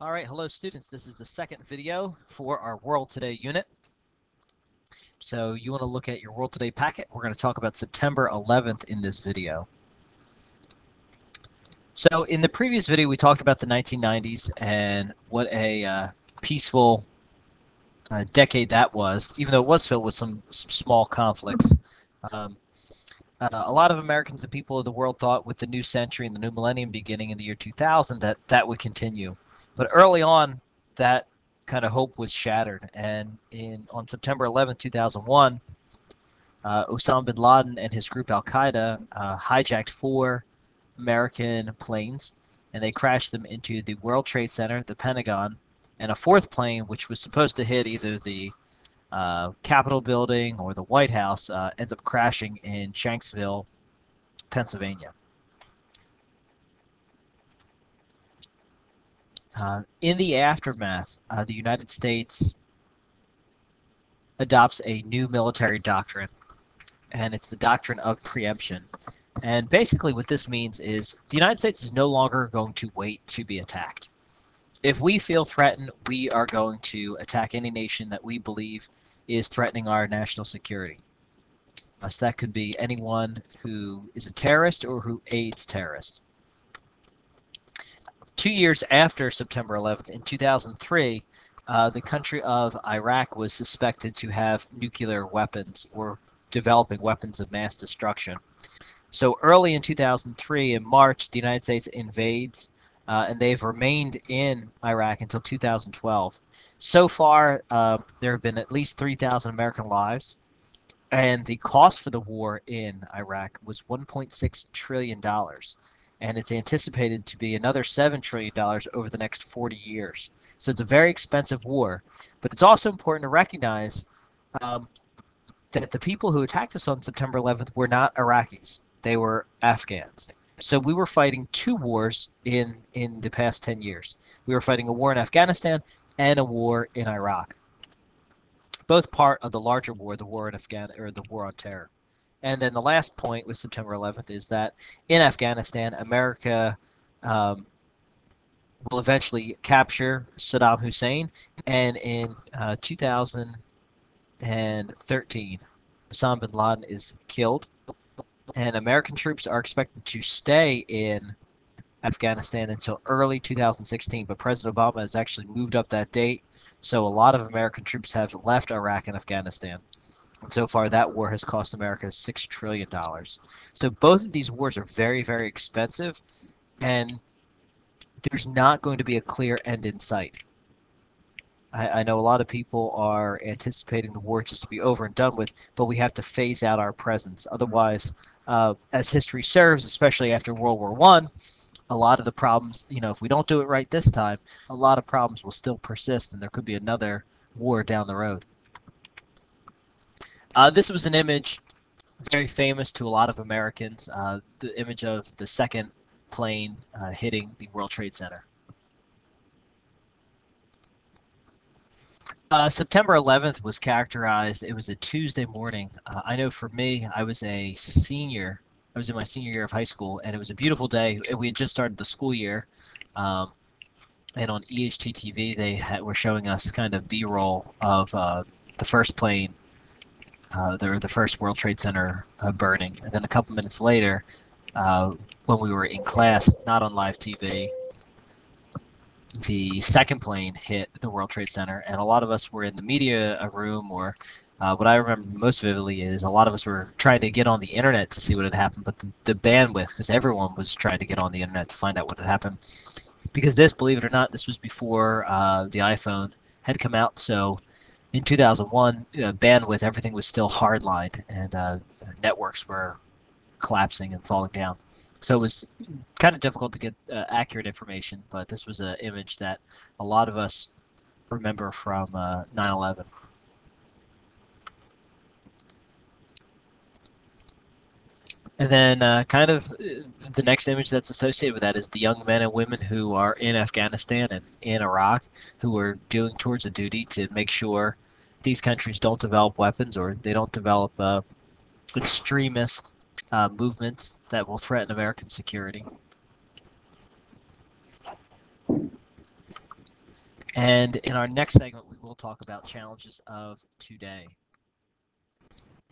All right, hello students. This is the second video for our World Today unit. So you want to look at your World Today packet. We're going to talk about September 11th in this video. So in the previous video, we talked about the 1990s and what a peaceful decade that was, even though it was filled with some small conflicts. Um, a lot of Americans and people of the world thought with the new century and the new millennium beginning in the year 2000 that would continue. But early on, that kind of hope was shattered. And on September 11, 2001, Osama bin Laden and his group Al-Qaeda hijacked 4 American planes, and they crashed them into the World Trade Center, the Pentagon, and a 4th plane, which was supposed to hit either the Capitol building or the White House, ends up crashing in Shanksville, Pennsylvania. In the aftermath, the United States adopts a new military doctrine, and it's the doctrine of preemption. And basically what this means is the United States is no longer going to wait to be attacked. If we feel threatened, we are going to attack any nation that we believe is threatening our national security. So that could be anyone who is a terrorist or who aids terrorists. 2 years after September 11th, in 2003, the country of Iraq was suspected to have nuclear weapons or developing weapons of mass destruction. So early in 2003, in March, the United States invades, and they've remained in Iraq until 2012. So far, there have been at least 3,000 American lives, and the cost for the war in Iraq was $1.6 trillion. And it's anticipated to be another $7 trillion over the next 40 years. So it's a very expensive war. But it's also important to recognize that the people who attacked us on September 11th were not Iraqis. They were Afghans. So we were fighting 2 wars in the past 10 years. We were fighting a war in Afghanistan and a war in Iraq. Both part of the larger war, the war in Afghanistan, or the war on terror. And then the last point with September 11th is that in Afghanistan, America will eventually capture Saddam Hussein. And in 2013, Osama bin Laden is killed. And American troops are expected to stay in Afghanistan until early 2016. But President Obama has actually moved up that date. So a lot of American troops have left Iraq and Afghanistan. And so far, that war has cost America $6 trillion. So both of these wars are very, very expensive, and there's not going to be a clear end in sight. I know a lot of people are anticipating the war just to be over and done with, but we have to phase out our presence. Otherwise, as history serves, especially after World War I, a lot of the problems, if we don't do it right this time, a lot of problems will still persist, and there could be another war down the road. This was an image very famous to a lot of Americans, the image of the 2nd plane hitting the World Trade Center. September 11th was characterized, it was a Tuesday morning. I know for me, I was a senior. I was in my senior year of high school, and it was a beautiful day. We had just started the school year, and on EHT-TV, they were showing us kind of B-roll of the first plane, the first World Trade Center burning. And then a couple minutes later, when we were in class, not on live TV, the 2nd plane hit the World Trade Center, and a lot of us were in the media room, or what I remember most vividly is a lot of us were trying to get on the internet to see what had happened, but the bandwidth, because everyone was trying to get on the internet to find out what had happened. Because this, believe it or not, this was before the iPhone had come out, so in 2001, bandwidth, everything was still hardlined, and networks were collapsing and falling down. So it was kind of difficult to get accurate information, but this was an image that a lot of us remember from 9/11. And then kind of the next image that's associated with that is the young men and women who are in Afghanistan and in Iraq who are doing towards a duty to make sure these countries don't develop weapons or they don't develop extremist movements that will threaten American security. And in our next segment, we will talk about challenges of today.